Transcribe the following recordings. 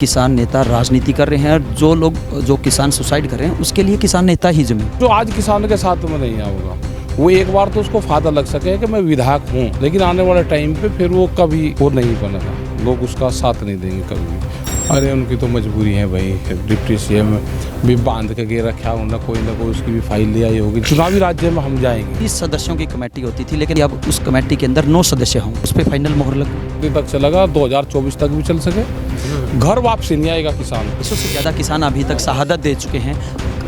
किसान नेता राजनीति कर रहे हैं और जो किसान सुसाइड कर रहे हैं उसके लिए किसान नेता ही जिम्मेदार। जो आज किसान के साथ में नहीं आऊँगा वो एक बार तो उसको फायदा लग सके कि मैं विधायक हूँ, लेकिन आने वाले टाइम पे फिर वो कभी वो नहीं बनेगा, लोग उसका साथ नहीं देंगे कभी भी। अरे उनकी तो मजबूरी है भाई, डिप्टी सीएम भी बांध के गे रखा है, ना कोई उसकी भी फाइल ले आई होगी। चुनावी राज्य में हम जाएंगे। 20 सदस्यों की कमेटी होती थी, लेकिन अब उस कमेटी के अंदर 9 सदस्य हों, उस पर फाइनल मोहर लग तक चलेगा, 2024 तक भी चल सके। घर वापसी नहीं आएगा किसान। 200 से ज़्यादा किसान अभी तक शहादत दे चुके हैं।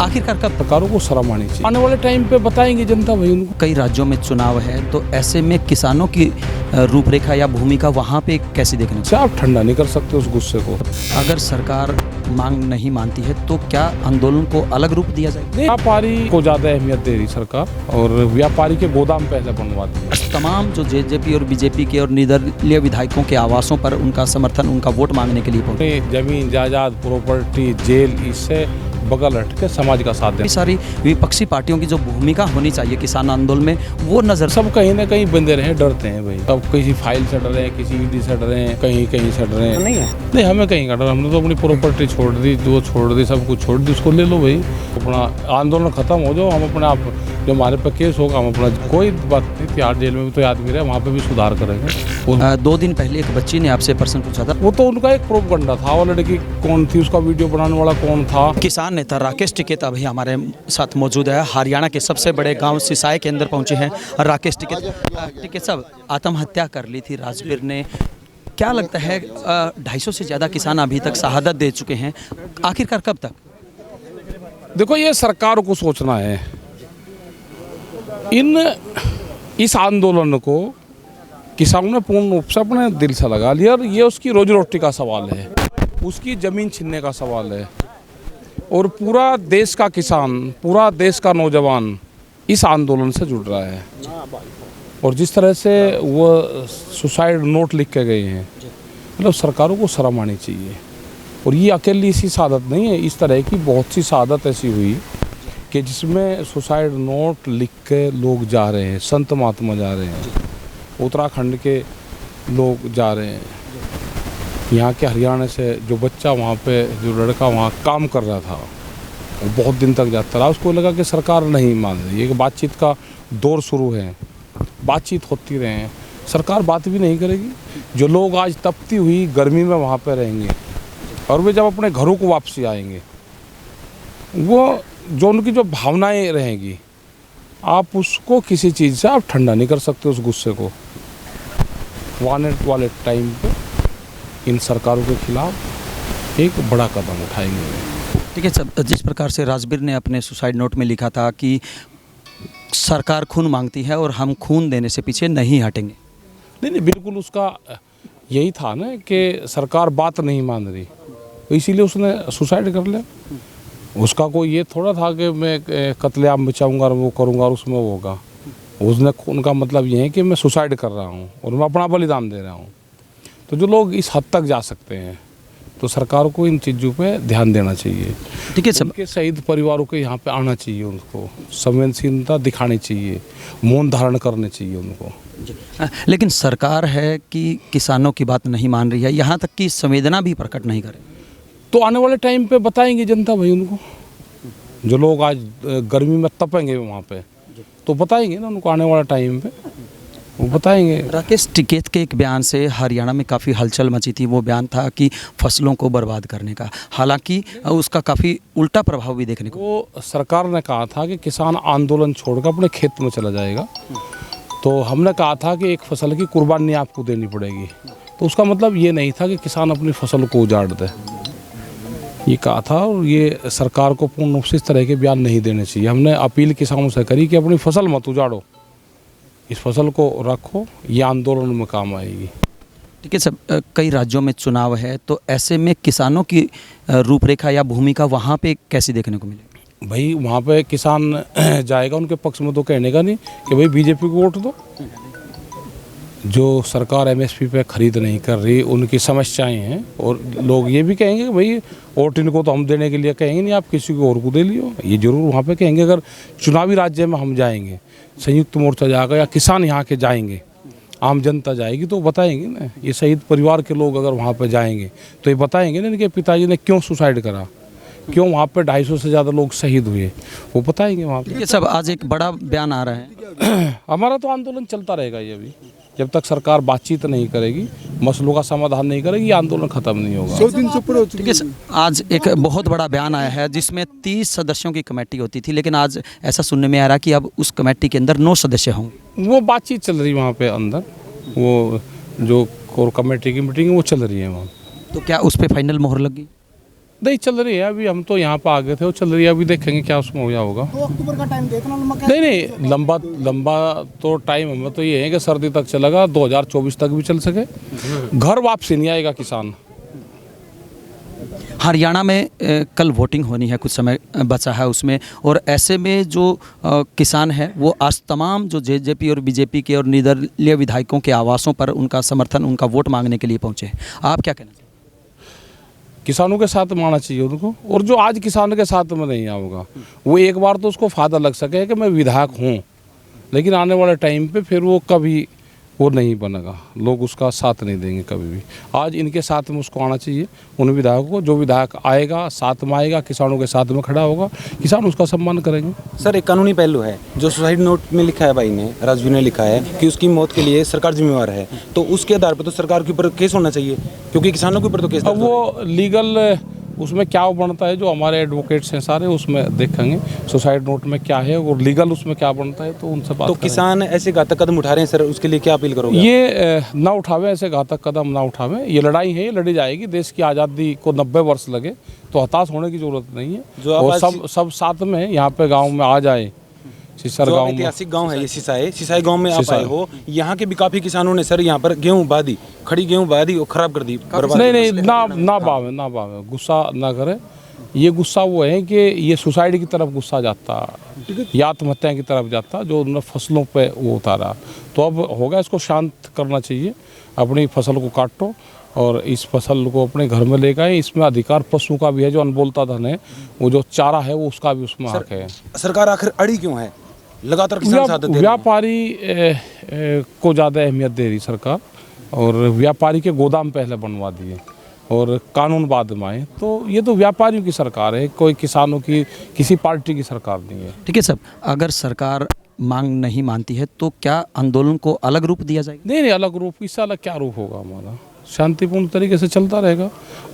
आखिरकार कब सरकारों को शर्म आनी चाहिए। आने वाले टाइम पे बताएंगे जनता भाई उनको। कई राज्यों में चुनाव है, तो ऐसे में किसानों की रूपरेखा या भूमिका वहाँ पे कैसी देखने से आप ठंडा नहीं कर सकते उस गुस्से को। अगर सरकार मांग नहीं मानती है तो क्या आंदोलन को अलग रूप दिया जाए? व्यापारी को ज्यादा अहमियत दे रही सरकार और व्यापारी के गोदाम पहले बनवाती है। तमाम जो जेजेपी और बीजेपी के और निर्दलीय विधायकों के आवासों पर उनका समर्थन, उनका वोट मांगने के लिए पहुंचे। जमीन जायदाद प्रॉपर्टी जेल इससे बगल हट के समाज का साथ दें। सारी विपक्षी पार्टियों की जो भूमिका होनी चाहिए किसान आंदोलन में वो नजर सब कहीं ना कहीं बंदे रहे, डरते हैं भाई। सब किसी फाइल से डर रहे हैं, किसी ईडी से डर रहे हैं, कहीं से डर रहे हैं। नहीं हमें कहीं का डर, हमने तो अपनी प्रॉपर्टी छोड़ दी, जो छोड़ दी सब कुछ छोड़ दी, उसको ले लो भाई। अपना आंदोलन खत्म हो जाओ, हम अपने आप जो हमारे पे केस होगा हम अपना, कोई बात नहीं। तिहाड़ जेल में भी तो आदमी रहे, वहाँ पे भी सुधार करेंगे। 2 दिन पहले एक बच्ची ने आपसे प्रश्न पूछा था, वो तो उनका एक प्रोपगंडा था। वो लड़की कौन थी, उसका वीडियो बनाने वाला कौन था? किसान नेता राकेश टिकैत अभी हमारे साथ मौजूद है। हरियाणा के सबसे बड़े गांव सिसाई के अंदर पहुंचे हैं राकेश टिकैत साहब, आत्महत्या कर ली थी राजबीर ने। क्या लगता है 250 से ज़्यादा किसान अभी तक शहादत दे चुके हैं, आखिरकार कब तक? देखो ये सरकार को सोचना है। इस आंदोलन को किसानों ने पूर्ण रूप से अपने दिल से लगा लिया और ये उसकी रोजी रोटी का सवाल है, उसकी ज़मीन छीनने का सवाल है। और पूरा देश का किसान, पूरा देश का नौजवान इस आंदोलन से जुड़ रहा है। और जिस तरह से वो सुसाइड नोट लिख के गए हैं, मतलब सरकारों को शर्म आनी चाहिए। और ये अकेली इसी शहादत नहीं है, इस तरह की बहुत सी शहादत ऐसी हुई कि जिसमें सुसाइड नोट लिख के लोग जा रहे हैं, संत महात्मा जा रहे हैं, उत्तराखंड के लोग जा रहे हैं, यहाँ के हरियाणा से जो बच्चा वहाँ पे, जो लड़का वहाँ काम कर रहा था, वो बहुत दिन तक जाता रहा। उसको लगा कि सरकार नहीं मान रही है, कि बातचीत का दौर शुरू है, बातचीत होती रहे, सरकार बात भी नहीं करेगी। जो लोग आज तपती हुई गर्मी में वहाँ पे रहेंगे और वे जब अपने घरों को वापसी आएंगे, वो जो उनकी जो भावनाएं रहेंगी, आप उसको किसी चीज़ से आप ठंडा नहीं कर सकते उस गुस्से को। आने वाले टाइम पे इन सरकारों के खिलाफ एक बड़ा कदम उठाएंगे। ठीक है सर, जिस प्रकार से राजबीर ने अपने सुसाइड नोट में लिखा था कि सरकार खून मांगती है और हम खून देने से पीछे नहीं हटेंगे। नहीं, बिल्कुल उसका यही था ना कि सरकार बात नहीं मान रही, तो इसीलिए उसने सुसाइड कर लिया। उसका कोई ये थोड़ा था कि मैं कत्लेआम बचाऊंगा और वो करूंगा और उसमें वो होगा। उसने उनका मतलब ये है कि मैं सुसाइड कर रहा हूँ और मैं अपना बलिदान दे रहा हूँ। तो जो लोग इस हद तक जा सकते हैं, तो सरकार को इन चीज़ों पे ध्यान देना चाहिए। ठीक है, सब के शहीद परिवारों के यहाँ पे आना चाहिए, उनको संवेदनशीलता दिखानी चाहिए, मौन धारण करने चाहिए उनको। लेकिन सरकार है कि किसानों की बात नहीं मान रही है, यहाँ तक कि संवेदना भी प्रकट नहीं करे, तो आने वाले टाइम पे बताएंगे जनता भाई उनको। जो लोग आज गर्मी में तपेंगे वहाँ पे, तो बताएंगे ना उनको, आने वाला टाइम पे वो बताएंगे। राकेश टिकैत के एक बयान से हरियाणा में काफ़ी हलचल मची थी। वो बयान था कि फसलों को बर्बाद करने का, हालांकि उसका काफ़ी उल्टा प्रभाव भी देखने को। वो सरकार ने कहा था कि किसान आंदोलन छोड़कर अपने खेत में चला जाएगा, तो हमने कहा था कि एक फसल की कुर्बानी आपको देनी पड़ेगी। तो उसका मतलब ये नहीं था कि किसान अपनी फसल को उजाड़ दे, ये कहा था। और ये सरकार को पूर्ण रूप से इस तरह के बयान नहीं देने चाहिए। हमने अपील किसानों से करी कि अपनी फसल मत उजाड़ो, इस फसल को रखो, ये आंदोलन में काम आएगी। ठीक है सर, कई राज्यों में चुनाव है, तो ऐसे में किसानों की रूपरेखा या भूमिका वहाँ पे कैसी देखने को मिलेगी? भाई वहाँ पे किसान जाएगा, उनके पक्ष में तो कहने का नहीं कि भाई बीजेपी को वोट दो। जो सरकार एमएसपी पे खरीद नहीं कर रही, उनकी समस्याएं हैं। और लोग ये भी कहेंगे कि भाई वोट इनको तो हम देने के लिए कहेंगे नहीं, आप किसी को और को दे लियो, ये जरूर वहाँ पे कहेंगे। अगर चुनावी राज्य में हम जाएंगे, संयुक्त मोर्चा जाएगा या किसान यहाँ के जाएंगे, आम जनता जाएगी तो बताएंगे ना, ये शहीद परिवार के लोग अगर वहाँ पर जाएंगे तो ये बताएंगे ना इनके पिताजी ने क्यों सुसाइड करा, क्यों वहाँ पे 250 से ज़्यादा लोग शहीद हुए, वो बताएंगे वहाँ पे। ये सब आज एक बड़ा बयान आ रहा है। हमारा तो आंदोलन चलता रहेगा ये अभी, जब तक सरकार बातचीत नहीं करेगी, मसलों का समाधान नहीं करेगी, ये आंदोलन खत्म नहीं होगा। 100 दिन से ऊपर हो चुकी ठीक है सर, आज एक बहुत बड़ा बयान आया है जिसमें 30 सदस्यों की कमेटी होती थी, लेकिन आज ऐसा सुनने में आ रहा है कि अब उस कमेटी के अंदर 9 सदस्य होंगे। वो बातचीत चल रही है वहाँ पे अंदर, वो जो कोर कमेटी की मीटिंग है वो चल रही है वहाँ। तो क्या उस पर फाइनल मोहर लगी? नहीं चल रही है अभी, हम तो यहाँ पे आ गए थे, वो चल रही है, अभी देखेंगे क्या उसमें हो होगा। 2 अक्टूबर का टाइम देखना नहीं लंबा तो टाइम हमें तो ये है कि सर्दी तक चलेगा, 2024 तक भी चल सके, घर वापसी नहीं आएगा किसान। हरियाणा में कल वोटिंग होनी है, कुछ समय बचा है उसमें, और ऐसे में जो किसान है वो आज तमाम जो जेजेपी और बीजेपी के और निर्दलीय विधायकों के आवासों पर उनका समर्थन, उनका वोट मांगने के लिए पहुंचे हैं। आप क्या कहना चाहिए? किसानों के साथ में आना चाहिए उनको, और जो आज किसानों के साथ में नहीं आऊँगा वो एक बार तो उसको फायदा लग सके कि मैं विधायक हूँ, लेकिन आने वाले टाइम पे फिर वो कभी वो नहीं बनेगा, लोग उसका साथ नहीं देंगे कभी भी। आज इनके साथ में उसको आना चाहिए, उन विधायकों को, जो विधायक आएगा साथ में आएगा, किसानों के साथ में खड़ा होगा, किसान उसका सम्मान करेंगे। सर एक कानूनी पहलू है जो सुसाइड नोट में लिखा है, भाई ने, राजवीर ने लिखा है कि उसकी मौत के लिए सरकार जिम्मेवार है, तो उसके आधार पर तो सरकार के ऊपर केस होना चाहिए, क्योंकि किसानों के ऊपर तो केस अब वो लीगल उसमें क्या बनता है, जो हमारे एडवोकेट्स हैं सारे उसमें देखेंगे सुसाइड नोट में क्या है और लीगल उसमें क्या बनता है, तो उनसे बात तो करेंगे। किसान ऐसे घातक कदम उठा रहे हैं सर, उसके लिए क्या अपील करोगे? ये ना उठावे, ऐसे घातक कदम ना उठावे, ये लड़ाई है, ये लड़ी जाएगी। देश की आज़ादी को 90 वर्ष लगे तो हताश होने की जरूरत नहीं है, जो और आप सब साथ में यहाँ पे गाँव में आ जाए। सिसर जो गाँव में, ऐतिहासिक गांव है ये सिसाई गांव में आप आए हो, यहाँ के भी काफी किसानों ने सर यहाँ पर गेहूं बा दी, खड़ी गेहूं बा दी और खराब कर दी, बर्बाद कर दी। नहीं ना बावे, गुस्सा ना करे। ये गुस्सा वो है कि ये सुसाइड की तरफ गुस्सा जाता, या आत्महत्या की तरफ जाता, जो उन्होंने फसलों पे वो उतारा। तो अब होगा, इसको शांत करना चाहिए, अपनी फसल को काटो और इस फसल को अपने घर में लेकर आए। इसमें अधिकार पशु का भी है, जो अनबोलता धन है, वो जो चारा है वो उसका भी उसमें हक है। सरकार आखिर अड़ी क्यों है? लगातार किसान साथ दे रहे हैं। व्यापारी को ज़्यादा अहमियत दे रही सरकार, और व्यापारी के गोदाम पहले बनवा दिए और कानून बाद में आए। तो ये तो व्यापारियों की सरकार है, कोई किसानों की, किसी पार्टी की सरकार नहीं है। ठीक है साहब, अगर सरकार मांग नहीं मानती है तो क्या आंदोलन को अलग रूप दिया जाएगा? नहीं अलग रूप, इससे अलग क्या रूप होगा हमारा? शांतिपूर्ण तरीके से चलता रहेगा,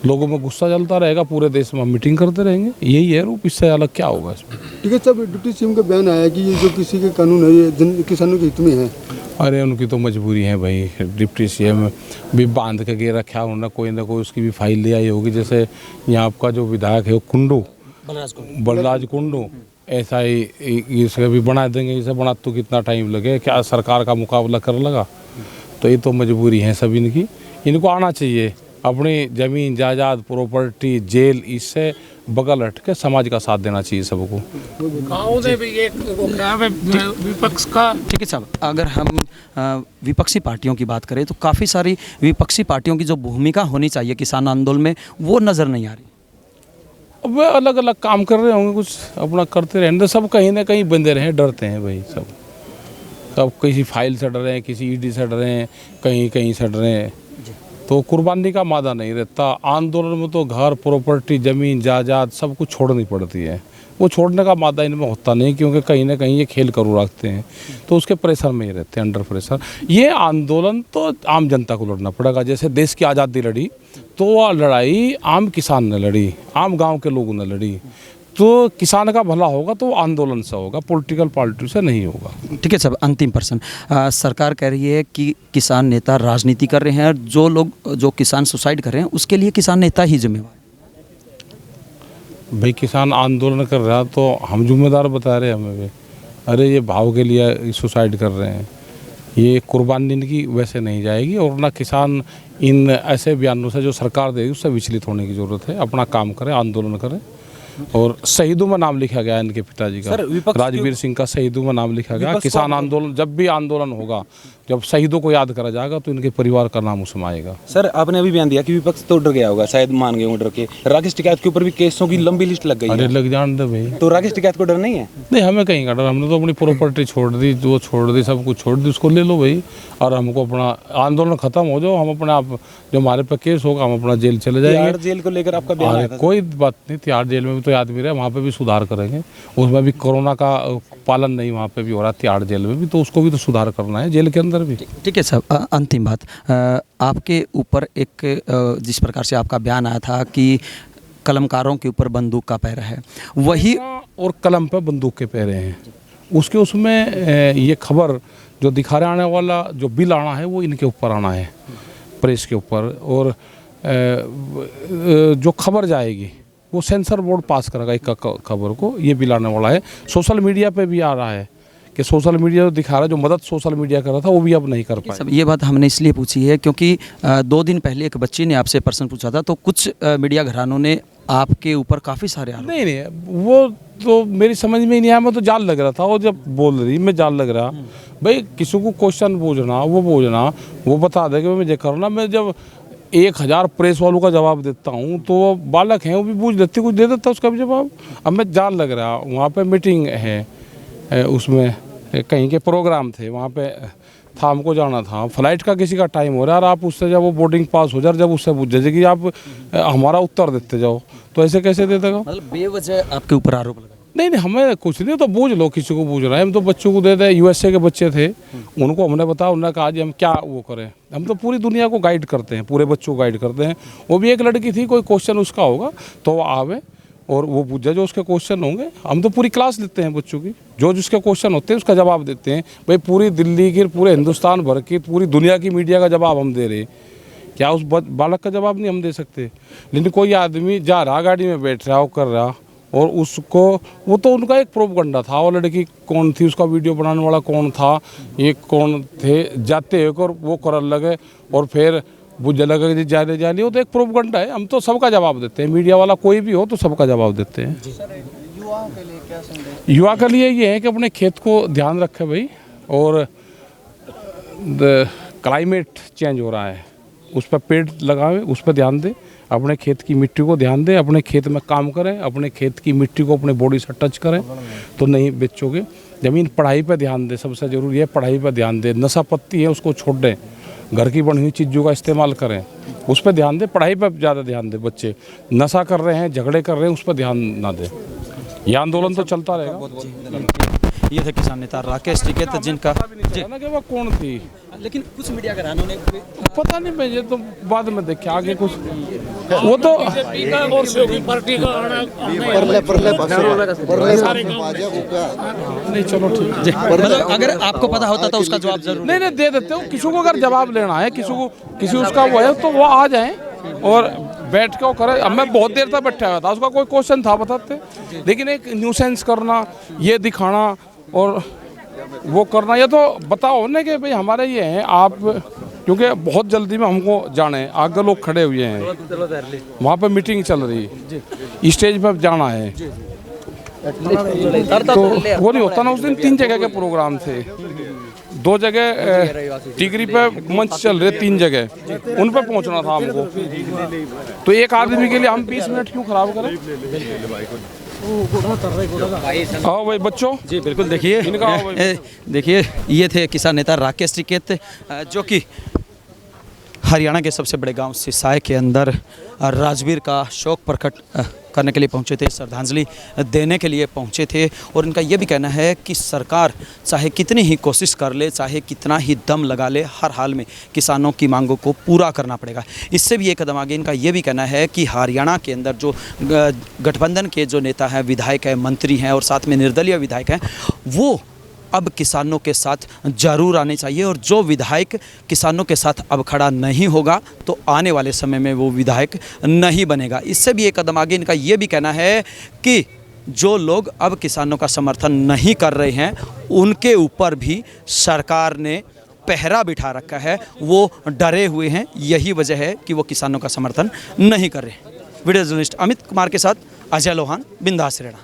लोगों में गुस्सा चलता रहेगा, पूरे देश में मीटिंग करते रहेंगे, यही है रूप, इससे अलग क्या होगा इसमें? ठीक है साहब, डिप्टी सीएम का बयान आया कि ये जो किसी के कानून है ये किसानों के हित में है। अरे उनकी तो मजबूरी है भाई, डिप्टी सीएम भी बांध के रखा उन्होंने, कोई ना कोई उसकी भी फाइल ले आई होगी। जैसे यहाँ आपका जो विधायक है वो कुंडू, बलराज कुंडू, ऐसा ही इसे भी बना देंगे। इसे बना तो कितना टाइम लगे, क्या सरकार का मुकाबला कर लगा? तो ये तो मजबूरी है सब इनकी, इनको आना चाहिए। अपनी ज़मीन जायदाद प्रॉपर्टी जेल, इससे बगल हट के समाज का साथ देना चाहिए सबको। विपक्ष का, ठीक है साहब, अगर हम विपक्षी पार्टियों की बात करें तो काफ़ी सारी विपक्षी पार्टियों की जो भूमिका होनी चाहिए किसान आंदोलन में वो नज़र नहीं आ रही। अब वे अलग अलग काम कर रहे होंगे, कुछ अपना करते रहेंगे, सब कहीं ना कहीं बंदे रहे, डरते हैं भाई सब किसी फाइल से डर रहे हैं, किसी ईडी से डर रहे हैं, कहीं से डर रहे हैं। तो कुर्बानी का मादा नहीं रहता आंदोलन में, तो घर प्रॉपर्टी ज़मीन जायदाद सब कुछ छोड़नी पड़ती है। वो छोड़ने का मादा इनमें होता नहीं, क्योंकि कहीं ना कहीं ये खेल करू रखते हैं, तो उसके प्रेशर में ही रहते हैं, अंडर प्रेशर। ये आंदोलन तो आम जनता को लड़ना पड़ेगा। जैसे देश की आज़ादी लड़ी तो वह लड़ाई आम किसान ने लड़ी, आम गांव के लोगों ने लड़ी। तो किसान का भला होगा तो आंदोलन से होगा, पॉलिटिकल पार्टी से नहीं होगा। ठीक है साहब, अंतिम प्रश्न, सरकार कह रही है कि किसान नेता राजनीति कर रहे हैं, और जो किसान सुसाइड कर रहे हैं उसके लिए किसान नेता ही जिम्मेवार। भाई किसान आंदोलन कर रहा तो हम जिम्मेदार बता रहे हैं हमें भी। अरे ये भाव के लिए सुसाइड कर रहे हैं, ये कुर्बानी इनकी वैसे नहीं जाएगी। और ना किसान इन ऐसे बयानों से जो सरकार देगी उससे विचलित होने की ज़रूरत है। अपना काम करें, आंदोलन करें, और शहीदों में नाम लिखा गया इनके पिताजी का। सर, विपक्ष राजवीर सिंह का शहीदों में नाम लिखा गया। विपक्ष किसान आंदोलन, जब भी आंदोलन होगा, जब शहीदों को याद करा जाएगा तो इनके परिवार का नाम उसमें आएगा। सर, आपने अभी बयान दिया कि विपक्ष तो डर गया होगा, शायद मान गए होंगे डर के। राकेश टिकैत के ऊपर भी केसों की लंबी लिस्ट लग गई अरे है, लग जान दे भाई। तो राकेश टिकैत को डर नहीं है? नहीं, हमें कहीं का डर, हमने तो अपनी प्रॉपर्टी छोड़ दी, जो छोड़ दी सब कुछ छोड़ दी, उसको ले लो भाई। और हमको अपना आंदोलन खत्म हो जाओ, हम अपने आप जो हमारे पे केस होगा हम अपना जेल चले जाएंगे। तिहाड़ जेल को लेकर आपका बयान आया था। कोई बात नहीं, तिहाड़ जेल में भी तो याद भी रहे, वहाँ पे भी सुधार करेंगे। उसमें भी कोरोना का पालन नहीं वहाँ पे भी हो रहा, तिहाड़ जेल में भी, तो उसको भी तो सुधार करना है, जेल के अंदर भी। ठीक है साहब, अंतिम बात, आपके ऊपर एक जिस प्रकार से आपका बयान आया था कि कलमकारों के ऊपर बंदूक का पैर है, वही और कलम पे बंदूक के पैरे हैं, उसके उसमें ये खबर जो दिखा रहे आने वाला जो बिल आना है वो इनके ऊपर आना है, प्रेस के ऊपर। और जो खबर जाएगी वो सेंसर बोर्ड पास करेगा एक खबर को, ये बिल आने वाला है। सोशल मीडिया पे भी आ रहा है कि सोशल मीडिया जो दिखा रहा है, जो मदद सोशल मीडिया कर रहा था वो भी अब नहीं कर पाए। सब ये बात हमने इसलिए पूछी है क्योंकि 2 दिन पहले एक बच्ची ने आपसे प्रश्न पूछा था, तो कुछ मीडिया घरानों ने आपके ऊपर काफ़ी सारे आरोप। नहीं, वो तो मेरी समझ में ही नहीं आया, मैं तो जाल लग रहा था। वो जब बोल रही मैं जाल लग रहा, भाई किसी को क्वेश्चन पूछना, वो बता दे कि मुझे करना। मैं जब 1000 प्रेस वालों का जवाब देता हूँ तो वो बालक हैं, वो भी पूछ लेते, कुछ दे देता उसका भी जवाब। अब मैं जाल लग रहा, वहाँ पे मीटिंग है, उसमें कहीं के प्रोग्राम थे, वहाँ पे था, हमको जाना था, फ्लाइट का किसी का टाइम हो रहा है, और आप उससे जब वो बोर्डिंग पास हो जाए, जब उससे पूछ जाए कि आप हमारा उत्तर देते जाओ, तो ऐसे कैसे दे देगा? मतलब बेवजह आपके ऊपर आरोप लगा? नहीं, हमें कुछ नहीं, तो बूझ लो, किसी को बूझ रहा है। हम तो बच्चों को दे दे, USA के बच्चे थे, उनको हमने बताया, उन्होंने कहा जी हम क्या वो करें। हम तो पूरी दुनिया को गाइड करते हैं, पूरे बच्चों को गाइड करते हैं। वो भी एक लड़की थी, कोई क्वेश्चन उसका होगा तो वो आवे और वो पूछे जो उसके क्वेश्चन होंगे। हम तो पूरी क्लास लेते हैं बच्चों की, जो जिसके क्वेश्चन होते हैं उसका जवाब देते हैं। भाई पूरी दिल्ली की, पूरे हिंदुस्तान भर की, पूरी दुनिया की मीडिया का जवाब हम दे रहे, क्या उस बालक का जवाब नहीं हम दे सकते? लेकिन कोई आदमी जा रहा, गाड़ी में बैठ रहा, वो कर रहा, और उसको, वो तो उनका एक प्रोपगंडा था। वो लड़की कौन थी, उसका वीडियो बनाने वाला कौन था, ये कौन थे, जाते एक और वो कर लगे, और फिर बुझ लगे कि जाने जाने, वो तो एक प्रोपगंडा है। हम तो सबका जवाब देते हैं, मीडिया वाला कोई भी हो तो सबका जवाब देते हैं। युवाओं के लिए क्या संदेश? युवा के लिए ये है कि अपने खेत को ध्यान रखे भाई, और क्लाइमेट चेंज हो रहा है, उस पर पेड़ लगाएं, उस पर ध्यान दें, अपने खेत की मिट्टी को ध्यान दें, अपने खेत में काम करें, अपने खेत की मिट्टी को अपने बॉडी से टच करें तो नहीं बेचोगे। ज़मीन, पढ़ाई पर ध्यान दें, सबसे ज़रूरी है पढ़ाई पर ध्यान दें। नशा पत्ती है उसको छोड़ दें, घर की बनी हुई चीज़ों का इस्तेमाल करें, उस पर ध्यान दें। पढ़ाई पर ज़्यादा ध्यान दें। बच्चे नशा कर रहे हैं, झगड़े कर रहे हैं, उस पर ध्यान ना दें। यह आंदोलन तो चलता रहेगा। ये थे किसान नेता राकेश टिकैत, जिनका ना कि वो कौन थी, लेकिन कुछ मीडिया घरानों ने पता नहीं, मैं ये तो बाद में देखा आगे कुछ, वो तो नहीं, चलो ठीक है। मतलब अगर आपको पता होता तो उसका जवाब जरूर। नहीं, दे देते हो। किसी को अगर जवाब लेना है, किसी उसका वो है तो वो आ जाए और बैठ के वो करे। अब मैं बहुत देर तक बैठा हुआ था, उसका कोई क्वेश्चन था बताते, लेकिन एक न्यूसेंस करना, ये दिखाना और वो करना, ये तो बताओ ना कि भाई हमारे ये हैं आप, क्योंकि बहुत जल्दी में हमको जाना है, आगे लोग खड़े हुए हैं, वहाँ पे मीटिंग चल रही है, स्टेज पर जाना है, तो वो नहीं होता ना। उस दिन 3 जगह के प्रोग्राम थे, 2 जगह टिगरी पे मंच चल रहे, 3 जगह, उन पे पहुंचना था हमको। तो एक आदमी के लिए हम 20 मिनट क्यों खराब करें? आओ भाई बच्चों। जी बिल्कुल, देखिए ये थे किसान नेता राकेश टिकैत, जो कि हरियाणा के सबसे बड़े गांव सिसाई के अंदर राजवीर का शोक प्रकट करने के लिए पहुंचे थे, श्रद्धांजलि देने के लिए पहुंचे थे। और इनका ये भी कहना है कि सरकार चाहे कितनी ही कोशिश कर ले, चाहे कितना ही दम लगा ले, हर हाल में किसानों की मांगों को पूरा करना पड़ेगा। इससे भी एक कदम आगे इनका ये भी कहना है कि हरियाणा के अंदर जो गठबंधन के जो नेता हैं, विधायक हैं, मंत्री हैं और साथ में निर्दलीय विधायक हैं, वो अब किसानों के साथ जरूर आने चाहिए। और जो विधायक किसानों के साथ अब खड़ा नहीं होगा तो आने वाले समय में वो विधायक नहीं बनेगा। इससे भी एक कदम आगे इनका ये भी कहना है कि जो लोग अब किसानों का समर्थन नहीं कर रहे हैं, उनके ऊपर भी सरकार ने पहरा बिठा रखा है, वो डरे हुए हैं। यही वजह है कि वो किसानों का समर्थन नहीं कर रहे हैं। वीडियो जर्नलिस्ट अमित कुमार के साथ अजय लोहान, बिंदास रेड़ा।